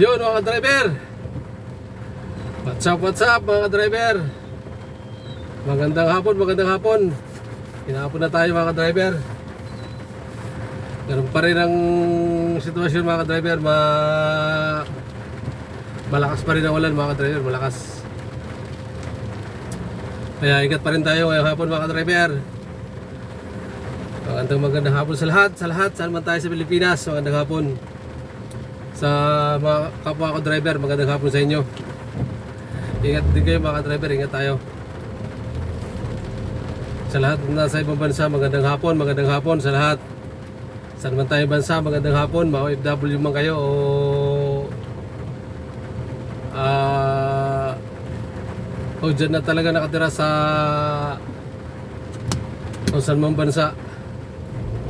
Yun mga driver. What's up mga driver. Magandang hapon. Hinahapon na tayo mga driver. Ganun pa rin ang sitwasyon mga driver. Malakas pa rin ang ulan mga driver, malakas. Kaya ingat pa rin tayo ngayong hapon mga driver. Magandang hapon sa lahat, saan man tayo sa Pilipinas. Magandang hapon sa mga kapwa ko driver, magandang hapon sa inyo. Ingat din kayo mga driver, ingat tayo. Sa lahat na nasa ibang bansa, magandang hapon sa lahat. Saan man tayo bansa, magandang hapon. Mga OFW man kayo o dyan na talaga nakatira sa kung saan man bansa,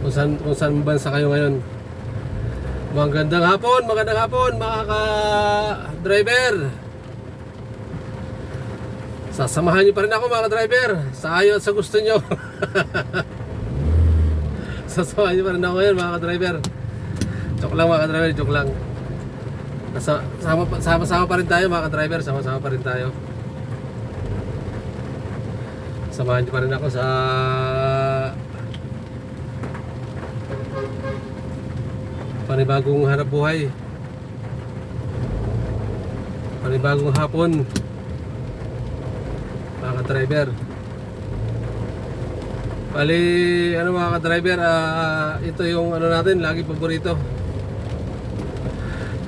kung saan bansa kayo ngayon. Magandang hapon mga ka-driver. Sasamahan niyo pa rin ako mga driver, sa ayaw at sa gusto niyo. Sasamahan niyo pa rin ako ngayon mga driver. Joke lang mga driver, joke lang. Sama-sama pa rin tayo mga driver, sama-sama pa rin tayo. Samahan niyo pa rin ako sa panibagong hanap buhay, panibagong hapon mga ka-driver. Bali, mga ka-driver, ito yung natin, lagi paborito,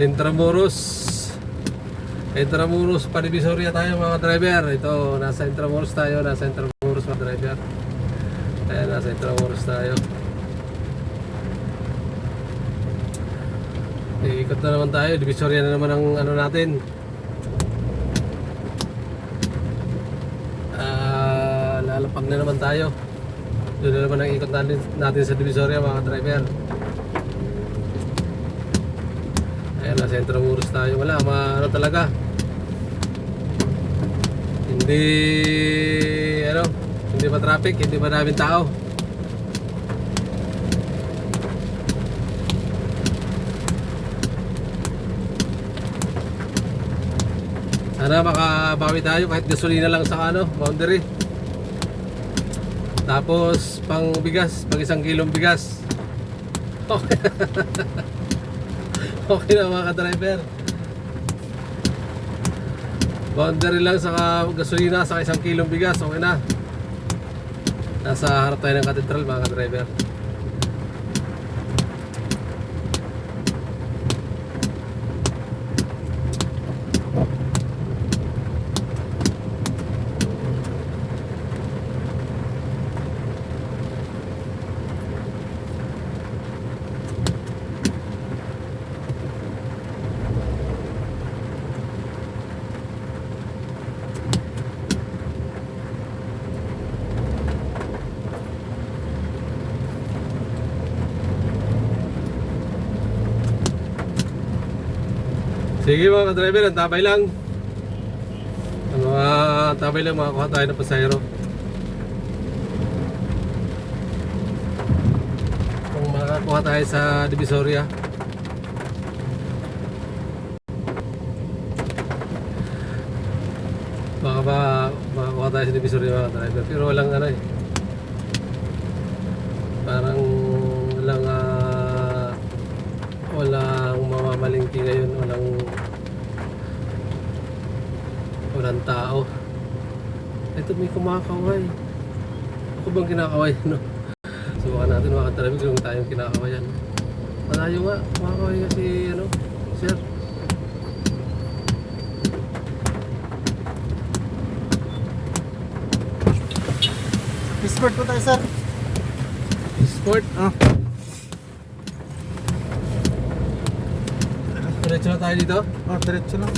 Intramuros, Panibisoria tayo mga driver. Ito, nasa Intramuros tayo, mga driver. Ayan, nasa Intramuros tayo. Ikot na naman tayo, Divisoria na naman ang natin. Lalapag na naman tayo. Doon na naman ang ikot natin sa Divisoria mga driver. Ayan, nasa Intramuros tayo. Wala, talaga. Hindi pa traffic, hindi pa daming tao. Sana makabawi tayo kahit gasolina lang sa boundary. Tapos pang bigas, pag 1 kilong bigas. Okay. Okay na mga ka-driver. Boundary lang sa gasolina sa 1 kilong bigas, okay na. Nasa harap tayo ng katedral mga ka-driver. Sige mga ka-driver, ang tabay lang. Makakuha tayo ng pasahero. Kung makakuha tayo sa Divisoria. Makakuha tayo sa Divisoria mga ka-driver. Pero walang parang walang mamamalingki ngayon, walang tao. Ito may kumakaway. Ako bang kinakaway, no? Subukan natin mga ka-driver kung tayong kinakawayan. Malayo nga, kumakaway kasi sir. Escort po tayo, sir. Escort? Diretso na tayo dito? Diretso lang.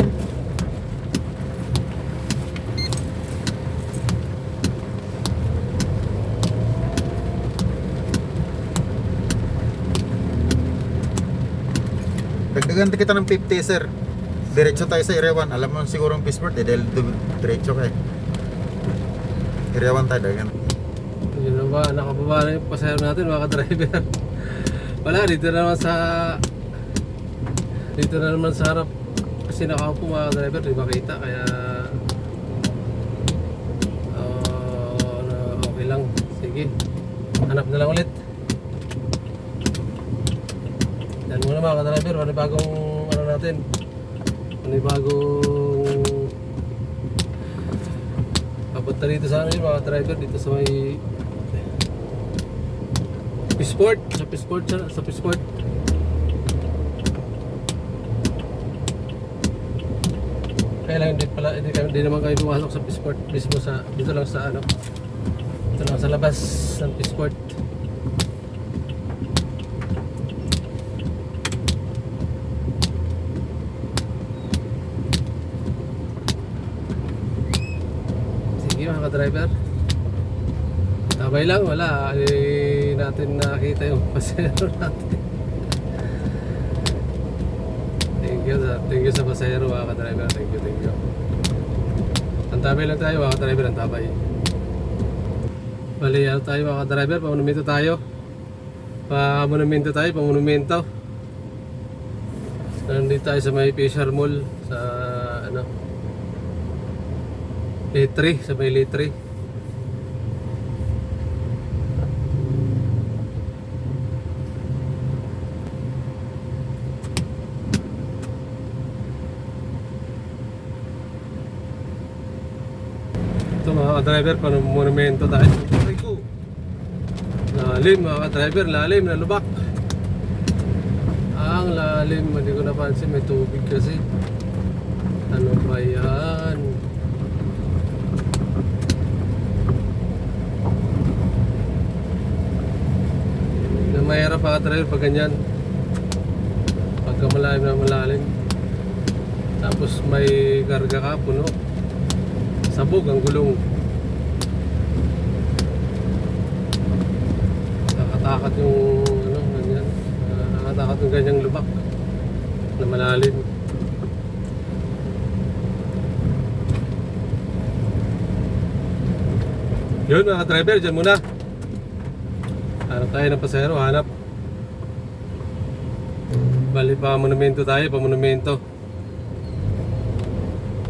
Dagdagan kita ng 50, sir. Diretso tayo sa Area 1. Alam mo siguro ang Peaceport dahil diretso ka eh. Area 1 tayo, dagdagan. Yun na ba? Nakababa na yung pasahero natin mga ka-driver. Wala, dito na naman sa harap kasi nakaupo mga driver, di makita kaya okay lang. Sige, hanap na lang ulit. Yan muna mga driver, panibagong ano natin, panibagong papunta dito sa ano yun mga driver, dito sa may Pisport, sa Pisport. Kaya lang hindi naman kayo pumasok sa Pisport mismo sa dito lang sa ano. Dito lang sa labas ng Pisport. Sige mga ka-driver. Tabay lang, wala. Natin nakita yung pasero natin. Thank you sa pasero mga ka-driver. Thank you. Antabay lang tayo mga ka-driver, antabay. Bali, ano tayo mga ka-driver, pamonumento tayo. Pamonumento. Nandito tayo sa may Fisher Mall sa ano Litre, sa may Litre. Ito mga ka-driver, pamonumento tayo. Lalim mga ka-driver, lalim na lubak. Ang lalim, hindi ko napansin, may tubig kasi. Ano ba yan? Mahirap mga ka-driver pag ganyan. Pagka malalim na malalim. Tapos may karga ka, puno. Sabog ang gulong. Nakakatakot yung ano, ganyan. Nakakatakot yung ganyang lubak na malalim. Yun mga driver, dyan muna. Hanap tayo ng pasahero, hanap. Bali pa monumento tayo, pa monumento.